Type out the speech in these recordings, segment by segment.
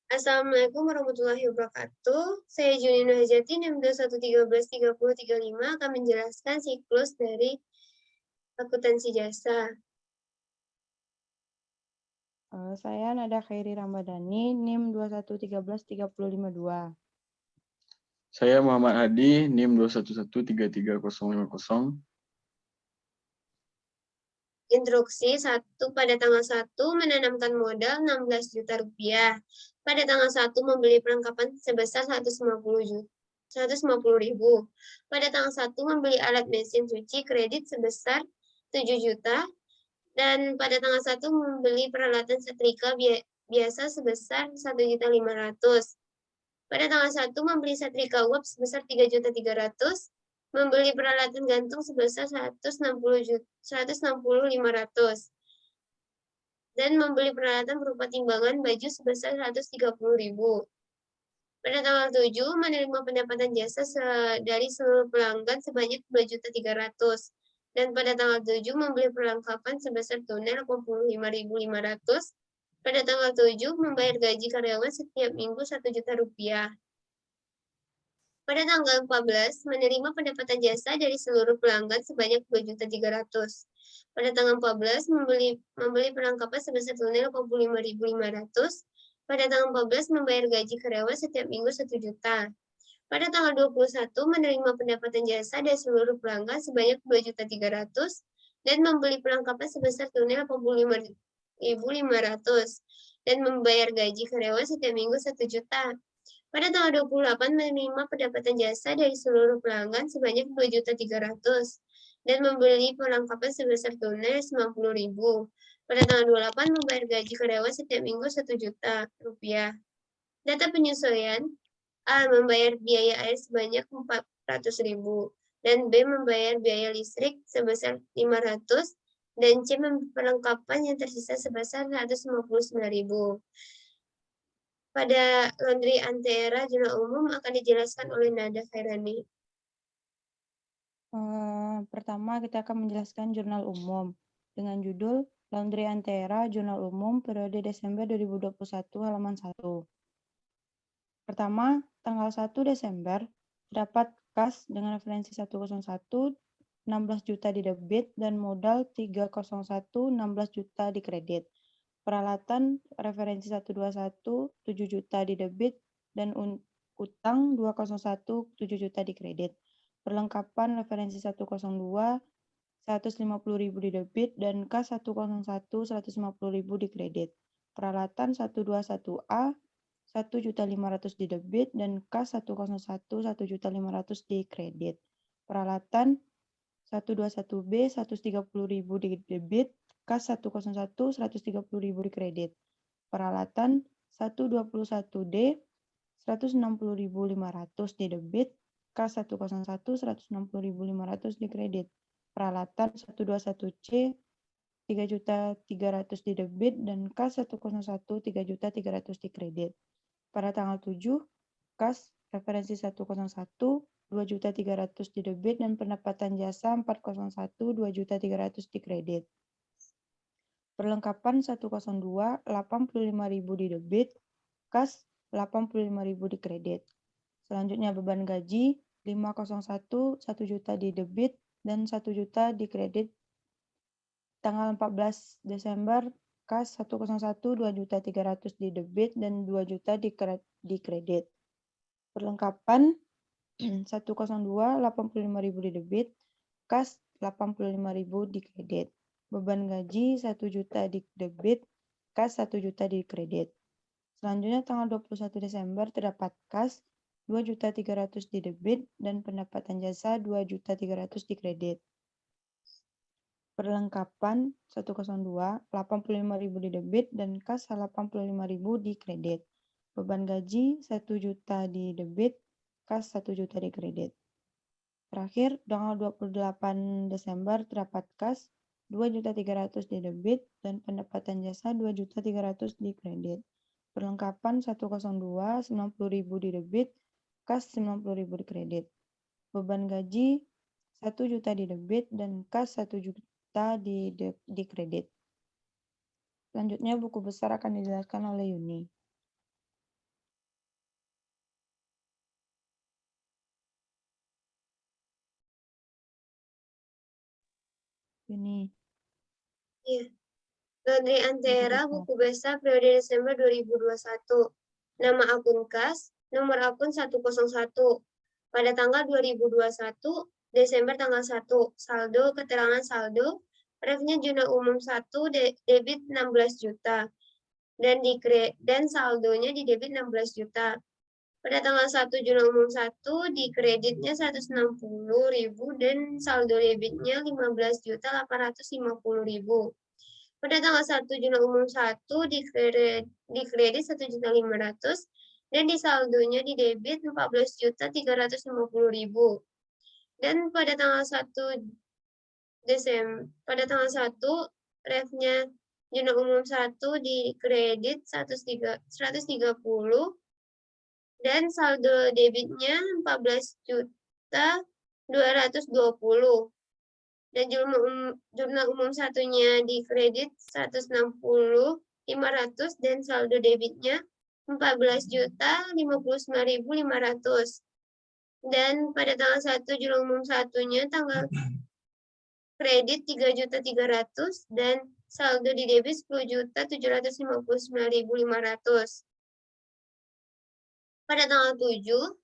Assalamualaikum warahmatullahi wabarakatuh. Saya Juni Nurhajati, NIM 21133035 akan menjelaskan siklus dari akuntansi jasa. Saya Nada Khairi Ramadhani, NIM 21133052. Saya Muhammad Hadi, NIM 211333050. Instruksi 1 pada tanggal 1 menanamkan modal 16 juta rupiah. Pada tanggal 1 membeli perlengkapan sebesar 150 ribu. Pada tanggal 1 membeli alat mesin cuci kredit sebesar 7 juta. Dan pada tanggal 1 membeli peralatan setrika biasa sebesar 1.500.000. Pada tanggal 1 membeli setrika uap sebesar 3.300.000. Membeli peralatan gantung sebesar 160.500. Dan membeli peralatan berupa timbangan baju sebesar 130.000. Pada tanggal 7 menerima pendapatan jasa dari seluruh pelanggan sebanyak 2.300.000. Dan pada tanggal 7 membeli perlengkapan sebesar tunai 85.500. Pada tanggal 7 membayar gaji karyawan setiap minggu 1 juta rupiah. Pada tanggal 14 menerima pendapatan jasa dari seluruh pelanggan sebanyak 2.300.000. Pada tanggal 14 membeli perlengkapan sebesar tunai 85.500. Pada tanggal 14 membayar gaji karyawan setiap minggu 1 juta. Pada tanggal 21 menerima pendapatan jasa dari seluruh pelanggan sebanyak 2.300.000 dan membeli perlengkapan sebesar tunai 85.500 dan membayar gaji karyawan setiap minggu 1 juta. Pada tanggal 28 menerima pendapatan jasa dari seluruh pelanggan sebanyak 2.300.000 dan membeli perlengkapan sebesar tunai 90.000. Pada tanggal 28 membayar gaji karyawan setiap minggu 1 juta rupiah. Data penyesuaian: A. Membayar biaya air sebanyak 400.000 dan B. Membayar biaya listrik sebesar 500 dan C. Perlengkapan yang tersisa sebesar 159.000. Pada laundry Antera jurnal umum akan dijelaskan oleh Nada Khairani. Pertama, kita akan menjelaskan jurnal umum dengan judul Laundry Antera Jurnal Umum periode Desember 2021 halaman 1. Pertama, tanggal 1 Desember terdapat kas dengan referensi 101 16 juta di debit dan modal 301 16 juta di kredit. Peralatan referensi 121 7 juta di debit dan utang 201 7 juta di kredit. Perlengkapan referensi 102 150.000 di debit dan kas 101 150.000 di kredit. Peralatan 121A 1.500.000 di debit dan kas 101 1.500.000 di kredit. Peralatan 121B 130.000 di debit, kas 101 130.000 di kredit. Peralatan 121D 160.500 di debit, kas 101 160.500 di kredit. Peralatan 121C 3.300.000 di debit dan kas 101 3.300.000 di kredit. Pada tanggal 7, kas referensi 101 2.300.000 di debit dan pendapatan jasa 401 2.300.000 di kredit. Perlengkapan 102 85.000 di debit, kas 85.000 di kredit. Selanjutnya beban gaji 501 1 juta di debit dan 1 juta di kredit. Tanggal 14 Desember kas 101 2.300.000 di debit dan 2 juta di kredit. Perlengkapan 102 85.000 di debit, kas 85.000 di kredit. Beban gaji 1 juta di debit, kas 1 juta di kredit. Selanjutnya tanggal 21 Desember terdapat kas 2.300.000 di debit dan pendapatan jasa 2.300.000 di kredit. Perlengkapan 102 85.000 di debit dan kas 85.000 di kredit. Beban gaji 1 juta di debit, kas 1 juta di kredit. Terakhir, tanggal 28 Desember terdapat kas 2.300.000 di debit dan pendapatan jasa 2.300.000 di kredit. Perlengkapan 102 90.000 di debit, kas 90.000 di kredit. Beban gaji 1 juta di debit dan kas 1 juta di kredit. Selanjutnya buku besar akan dijelaskan oleh Yuni. Yuni. Iya. Laundry Antera, Betul. buku besar periode Desember 2021. Nama akun kas, nomor akun 101. Pada tanggal 2021, Desember tanggal 1. Saldo, keterangan saldo. Refnya jurnal umum 1, debit 16 juta. Dan saldonya di debit 16 juta. Pada tanggal 1 jurnal umum 1, di kreditnya 160.000 dan saldo debitnya 15.850.000. Pada tanggal 1 jurnal umum 1, di kredit 1.500.000 dan di saldonya di debit 14.350.000. Dan pada tanggal 1 refnya jurnal umum 1 di kredit 130 dan saldo debitnya 14.220. Dan jurnal umum satunya di kredit 160.500 dan saldo debitnya 14.059.500. Dan pada tanggal 1 jurnal umum satunya tanggal kredit 3.300 dan saldo di debit 10.759.500. Pada tanggal 7,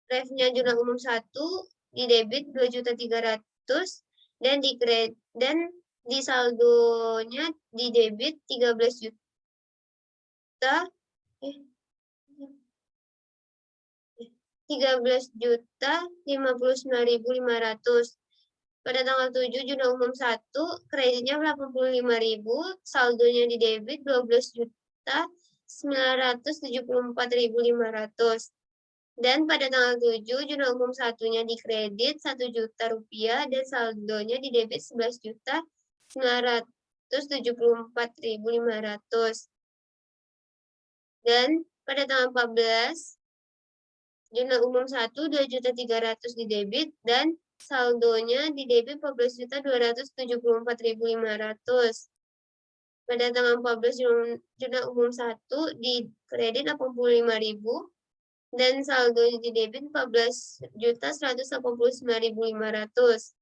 refnya jurnal umum 1 di debit 2.300 dan di kredit dan di saldonya di debit 13 juta 13.059.500. Pada tanggal 7 jurnal umum 1 kreditnya 85.000, saldonya di debit 12.974.500. Dan pada tanggal 7, jurnal umum satunya di kredit 1 juta rupiah dan saldonya di debit 11.974.500. Dan pada tanggal 14, jurnal umum 1 2.300.000 di debit dan saldonya di debit 14.274.500. Pada tanggal 14, jurnal umum 1 di kredit 85.000 dan saldonya di debit 14.189.500.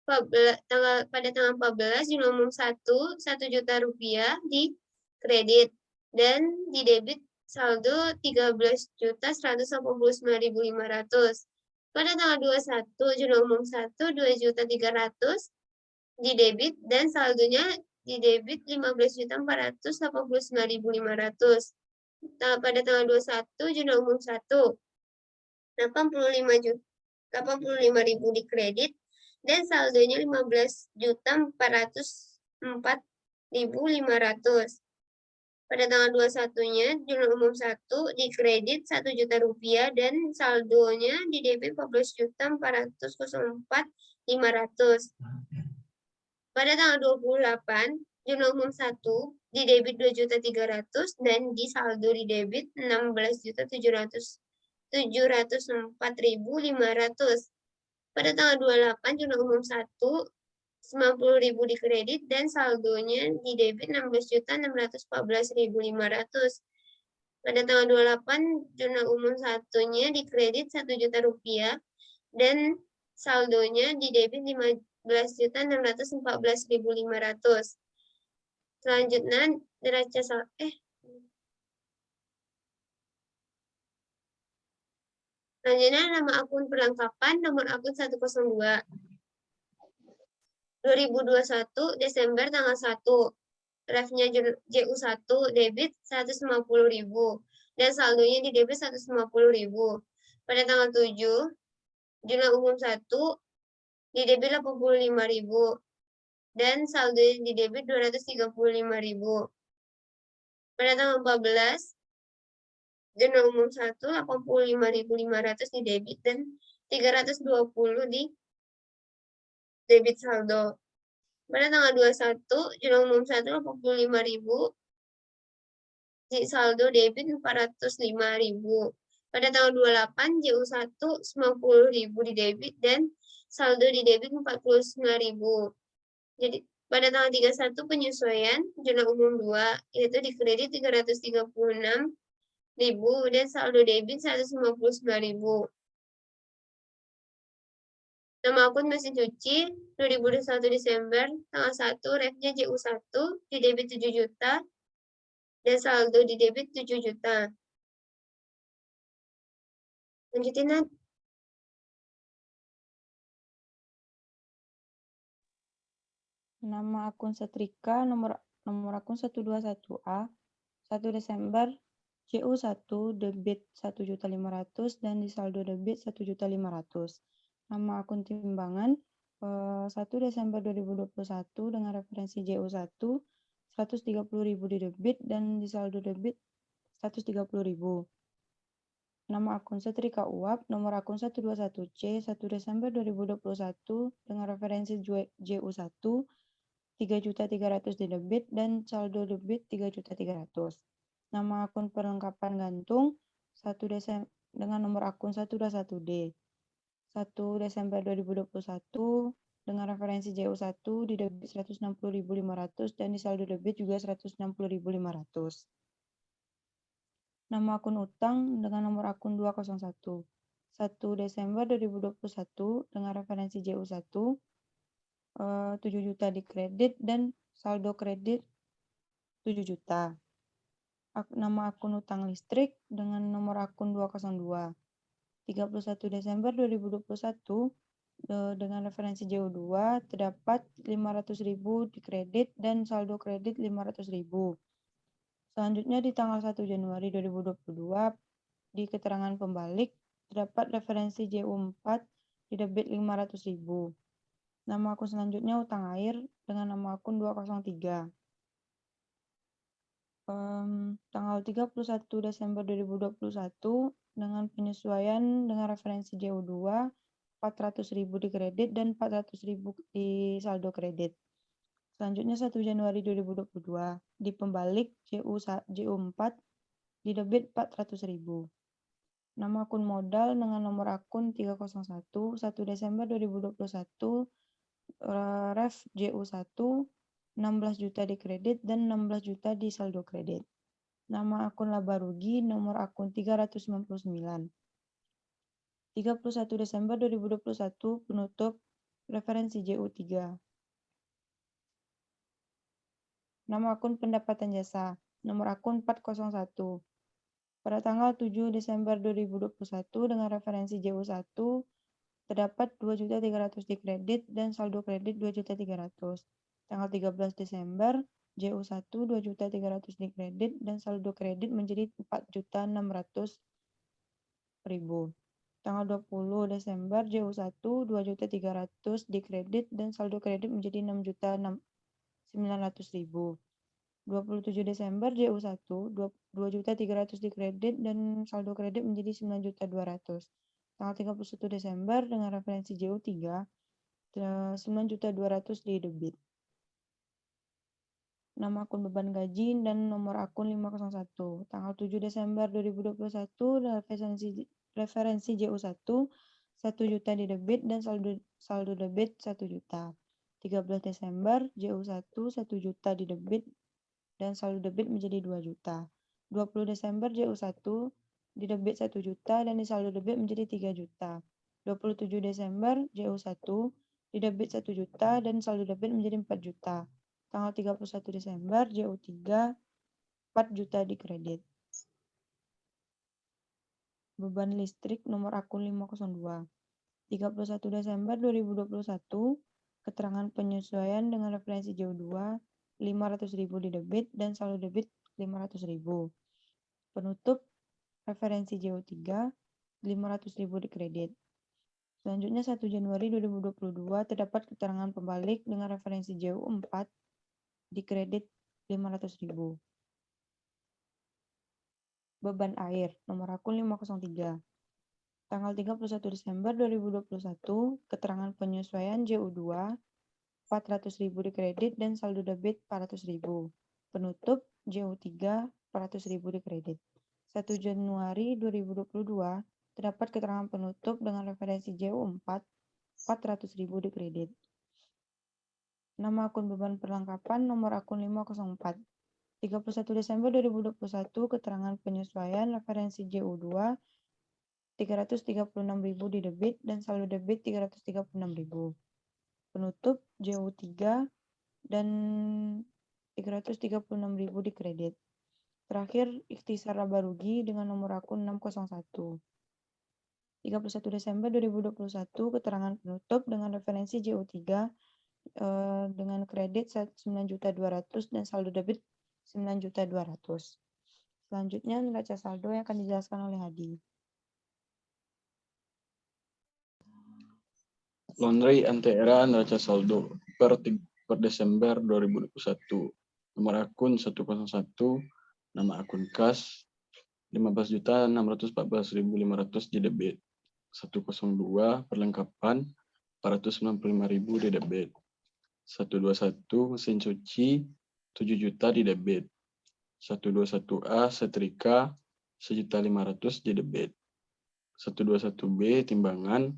Pada tanggal 14, jurnal umum 1 juta rupiah di kredit dan di debit saldo 13.189.500. Pada tanggal 21, jurnal umum 1 2.300.000 di debit dan saldonya di debit 15.489.500. Pada tanggal 21, jurnal umum 1, 85.000 di kredit, dan saldonya 15.404.500. Pada tanggal 21-nya, jurnal umum 1 di kredit 1 juta rupiah dan saldonya di debit 14.404.500. Pada tanggal 28, jurnal umum 1 di debit 2.300.000 dan di saldo di debit 16.704.500. Pada tanggal 28, jurnal umum 1 90.000 di kredit dan saldonya di debit 16.614.500. Pada tanggal 28, jurnal umum satunya di kredit 1 juta rupiah dan saldonya di debit 15.614.500. Selanjutnya neraca Selanjutnya nama akun perlengkapan, nomor akun 102. 2021 Desember tanggal 1. Refnya JU1 debit 150.000 dan saldonya di debit 150.000. Pada tanggal 7, jurnal umum 1 di debit 85.000 dan saldonya di debit 235.000. Pada tanggal 14, jurnal umum 1 85.500 di debit dan 320 di debit saldo. Pada tanggal 21, jurnal umum 1 85.000 di saldo debit 405.000. Pada tanggal 28, JU1 90.000 di debit dan saldo di debit 49.000. Jadi pada tanggal 31 penyesuaian jurnal umum 2 yaitu di kredit 336.000 dan saldo debit 159.000. Nama akun mesin cuci 2021 Desember, tanggal 1, refnya JU1, di debit 7 juta, dan saldo di debit 7 juta. Lanjutin, Nat. Nama akun setrika nomor akun 121A 1 Desember JU1 debit 1.500.000 dan di saldo debit 1.500.000. Nama akun timbangan 1 Desember 2021 dengan referensi JU1 130.000 di debit dan di saldo debit 130.000. Nama akun setrika uap nomor akun 121C 1 Desember 2021 dengan referensi JU1 3.300.000 di debit dan saldo debit 3.300.000. Nama akun perlengkapan gantung 1 Desember dengan nomor akun 121D 1 Desember 2021 dengan referensi JU1 di debit 160.500 dan di saldo debit juga 160.500. Nama akun utang dengan nomor akun 201 1 Desember 2021 dengan referensi JU1 7 juta di kredit dan saldo kredit 7 juta. Nama akun utang listrik dengan nomor akun 202 31 Desember 2021 dengan referensi JU2 terdapat 500.000 di kredit dan saldo kredit 500.000. Selanjutnya di tanggal 1 Januari 2022 di keterangan pembalik terdapat referensi JU4 di debit 500.000. Nama akun selanjutnya utang air dengan nama akun 203. Tanggal 31 Desember 2021 dengan penyesuaian dengan referensi JU2 400.000 di kredit dan 400.000 di saldo kredit. Selanjutnya 1 Januari 2022 di pembalik JU4 di debit 400.000. Nama akun modal dengan nomor akun 301 1 Desember 2021 ref JU1 16 juta di kredit dan 16 juta di saldo kredit. Nama akun laba rugi nomor akun 399. 31 Desember 2021 penutup referensi JU3. Nama akun pendapatan jasa nomor akun 401. Pada tanggal 7 Desember 2021 dengan referensi JU1 terdapat 2.300.000 di kredit dan saldo kredit 2.300.000. Tanggal 13 Desember JU1 2.300.000 di kredit dan saldo kredit menjadi 4.600.000. Tanggal 20 Desember JU1 2.300.000 di kredit dan saldo kredit menjadi 6.900.000. 27 Desember JU1 2.300.000 di kredit dan saldo kredit menjadi 9.200.000. Tanggal 31 Desember dengan referensi JU3 9.200.000 di debit. Nama akun beban gaji dan nomor akun 501. Tanggal 7 Desember 2021 referensi JU1 1 juta di debit dan saldo debit 1 juta. 13 Desember JU1 1 juta di debit dan saldo debit menjadi 2 juta. 20 Desember JU1 di debit 1 juta dan di saldo debit menjadi 3 juta. 27 Desember JU1 di debit 1 juta dan saldo debit menjadi 4 juta. Tanggal 31 Desember JU3 4 juta di kredit. Beban listrik nomor akun 502. 31 Desember 2021 keterangan penyesuaian dengan referensi JU2 500.000 di debit dan saldo debit 500.000. Penutup referensi JU3 500.000 di kredit. Selanjutnya 1 Januari 2022 terdapat keterangan pembalik dengan referensi JU4 di kredit 500.000. Beban air nomor akun 503. Tanggal 31 Desember 2021 keterangan penyesuaian JU2 400.000 di kredit dan saldo debit 400.000. Penutup JU3 400.000 di kredit. 1 Januari 2022 terdapat keterangan penutup dengan referensi JU4 400.000 di kredit. Nama akun beban perlengkapan nomor akun 504. 31 Desember 2021 keterangan penyesuaian referensi JU2 336.000 di debit dan saldo debit 336.000. Penutup JU3 dan 336.000 di kredit. Terakhir, ikhtisar laba rugi dengan nomor akun 601. 31 Desember 2021, keterangan penutup dengan referensi JU3 dengan kredit 9.200.000 dan saldo debit 9.200.000. Selanjutnya neraca saldo yang akan dijelaskan oleh Hadi. Laundry Antera neraca saldo per Desember 2021. Nomor akun 101, nama akun kas 15.614.500 di debit. 102 perlengkapan 495.000 di debit. 121 mesin cuci 7 juta di debit. 121A setrika 1.500.000 di debit. 121B timbangan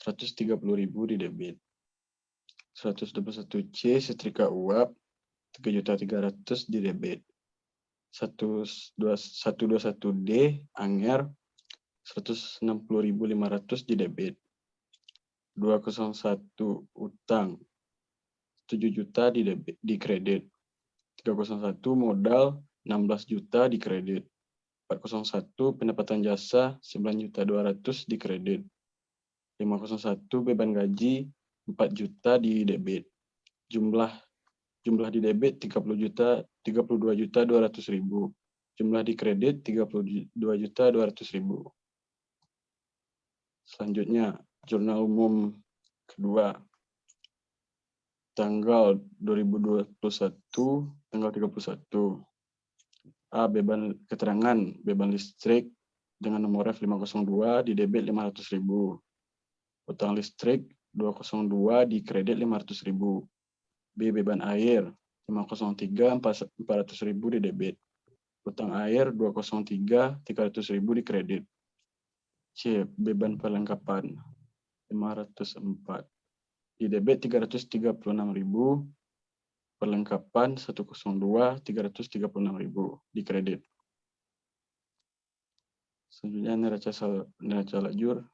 130.000 di debit. 121C setrika uap 3.300.000 di debit. 121D anger 160.500 di debit. 201 utang 7 juta di debit, di kredit. 301 modal 16 juta di kredit. 401 pendapatan jasa 9.200.000 di kredit. 501 beban gaji 4 juta di debit. Jumlah di debit 32.200.000. Jumlah di kredit 32.200.000. Selanjutnya, jurnal umum kedua. Tanggal 2021, tanggal 31. A. Keterangan beban listrik dengan nomor F502 di debit 500.000. Utang listrik 202 di kredit 500.000. B. Beban air 503 400.000 di debit. Utang air 203 300.000 di kredit. C. Beban perlengkapan 504 di debit 336.000. Perlengkapan 102 336.000 di kredit. Selanjutnya neraca lajur.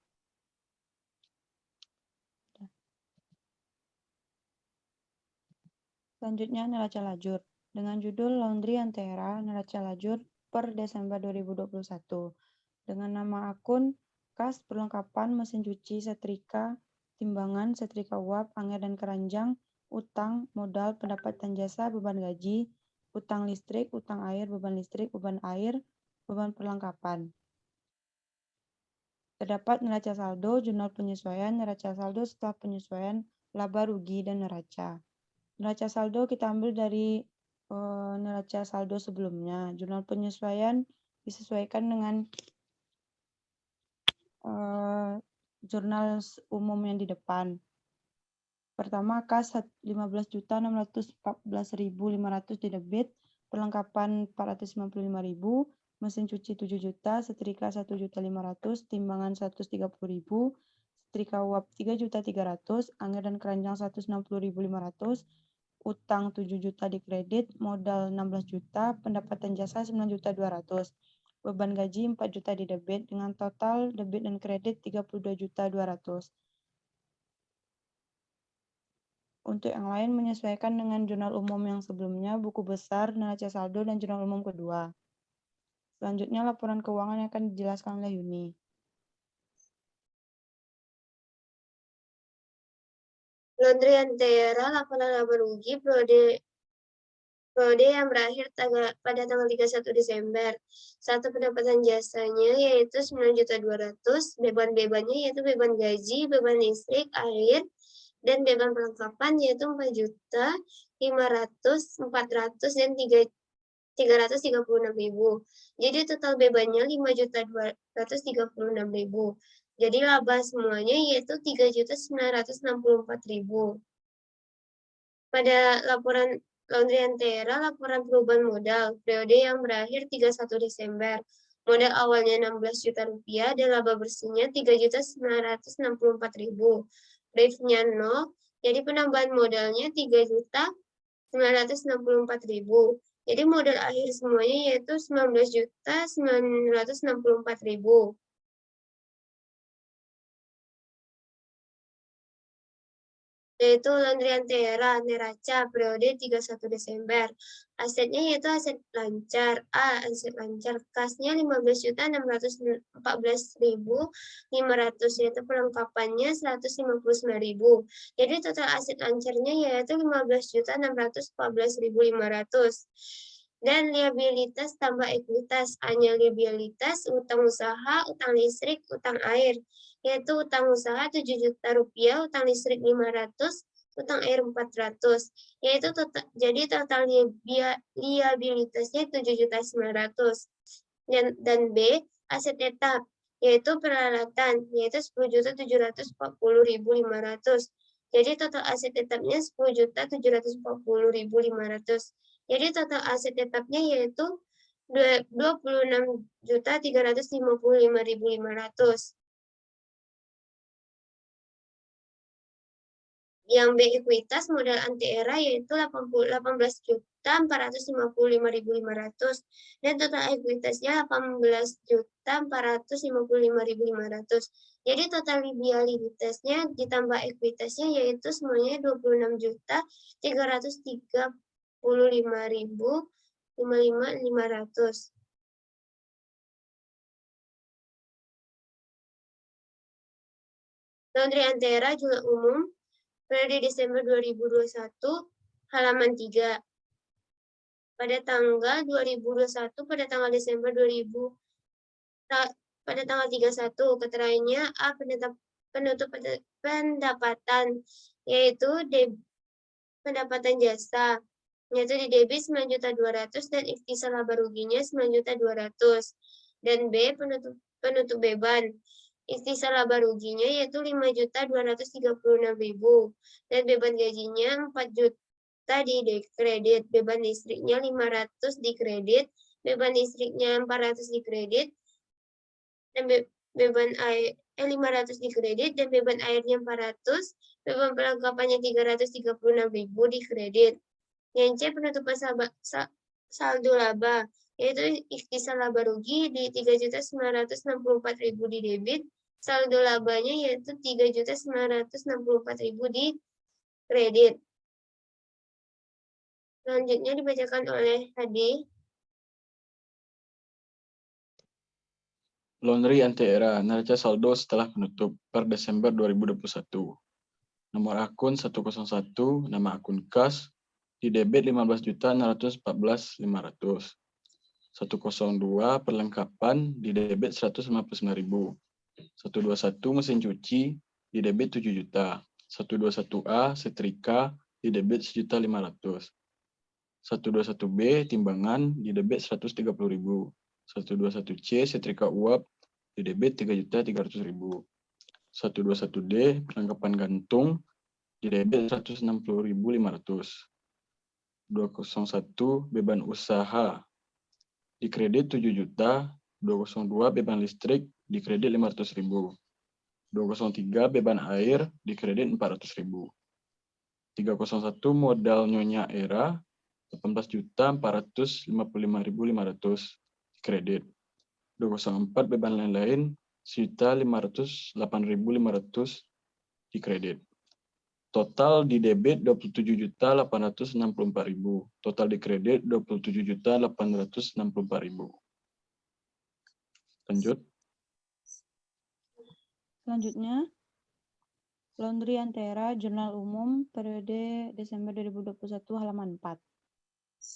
Selanjutnya neraca lajur dengan judul Laundry Antera neraca lajur per Desember 2021 dengan nama akun kas perlengkapan mesin cuci setrika timbangan setrika uap anger dan keranjang utang modal pendapatan jasa beban gaji utang listrik utang air beban listrik beban air beban perlengkapan. Terdapat neraca saldo jurnal penyesuaian neraca saldo setelah penyesuaian laba rugi dan neraca. Neraca saldo kita ambil dari neraca saldo sebelumnya. Jurnal penyesuaian disesuaikan dengan jurnal umum yang di depan. Pertama, kas 15.614.500 di debit, perlengkapan 495.000, mesin cuci 7 juta, setrika 1.500.000, timbangan 130.000, setrika uap 3.300.000, anger dan keranjang 160.500, utang 7 juta di kredit, modal 16 juta, pendapatan jasa 9.200.000, beban gaji 4 juta di debit, dengan total debit dan kredit 32.200.000. Untuk yang lain menyesuaikan dengan jurnal umum yang sebelumnya, buku besar, neraca saldo, dan jurnal umum kedua. Selanjutnya laporan keuangan yang akan dijelaskan oleh Yuni. Laundry Antera laporan laba rugi periode yang berakhir pada tanggal 31 Desember. Satu pendapatan jasanya yaitu 9.200.000, beban-bebannya yaitu beban gaji, beban listrik, air, dan beban perlengkapan yaitu 4.500.000, 400, dan 336.000. Jadi total bebannya 5.236.000. Jadi laba semuanya yaitu 3.964.000. Pada laporan Laundry Antera, laporan perubahan modal periode yang berakhir 31 Desember. Modal awalnya 16 juta rupiah dan laba bersihnya 3.964.000. Briefnya 0, jadi penambahan modalnya 3.964.000. Jadi modal akhir semuanya yaitu 19.964.000. yaitu Laundry Antera, Neraca, periode 31 Desember. Asetnya yaitu aset lancar. A. Aset lancar. Kasnya 15.614.500, yaitu perlengkapannya 159.000. Jadi total aset lancarnya yaitu 15.614.500. Dan liabilitas tambah ekuitas. A-nya liabilitas, utang usaha, utang listrik, utang air, yaitu utang usaha 7 juta rupiah, utang listrik 500, utang air 400, yaitu total, jadi total liabilitasnya 7.900. Dan B, aset tetap, yaitu peralatan, yaitu 10.740.500. Jadi total aset tetapnya 10.740.500. Jadi total aset tetapnya yaitu 26.355.500. Yang B ekuitas modal anti-era yaitu 18.455.500 dan total ekuitasnya 18.455.500. Jadi total liabilitasnya ditambah ekuitasnya yaitu semuanya 26.335.500. Laundry Antera jumlah umum periode Desember 2021, halaman 3. Pada tanggal 2021, pada tanggal Desember 2000, pada tanggal 31, keterangannya A. Penutup pendapatan, yaitu pendapatan jasa, yaitu di debit 9.200.000 dan ikhtisar laba ruginya 9.200.000. Dan B. Penutup beban. Ikhtisar laba ruginya yaitu 5.236.000 dan beban gajinya 4 juta di kredit, beban listriknya 500 di kredit, beban listriknya 400 di kredit, dan beban air 500 di kredit dan beban airnya 400, beban perlengkapannya 336.000 di kredit. Yang C penutupan saldo laba, yaitu ikhtisar laba rugi di 3.964.000 di debit, saldo labanya yaitu 3.964.000 di kredit. Selanjutnya dibacakan oleh Hadi. Laundry Antera, neraca saldo setelah penutup per Desember 2021. Nomor akun 101, nama akun kas, di debit 15.614.500. 102 perlengkapan di debit 159.000. 121 mesin cuci di debit 7 juta. 121A setrika di debit 1.500.000. 121B timbangan di debit 130.000. 121C setrika uap di debit 3.300.000. 121D perlengkapan gantung di debit 160.500. 201 beban usaha di kredit 7 juta. 202 beban listrik di kredit 500.000. 203 beban air di kredit 400.000. 301 modal Nyonya Era 18.455.500 di kredit. 204 beban lain-lain 1.508.500 di kredit. Total di debit 27.864.000. Total di kredit 27.864.000. Lanjut. Selanjutnya, Laundry Antera Jurnal Umum periode Desember 2021 halaman 4.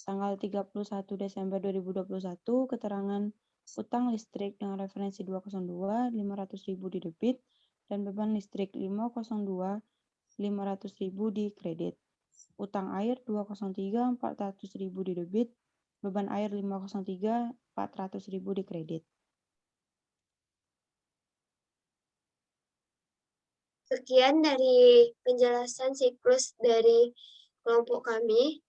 Tanggal 31 Desember 2021, keterangan utang listrik dengan referensi 202, 500.000 di debit, dan beban listrik 502, 500.000 di kredit. Utang air 203, 400.000 di debit, beban air 503, 400.000 di kredit. Sekian dari penjelasan siklus dari kelompok kami.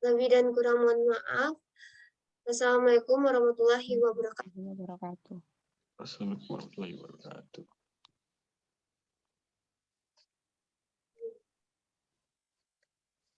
Lebih dan kurang mohon maaf. Wassalamualaikum warahmatullahi wabarakatuh. Assalamualaikum warahmatullahi wabarakatuh.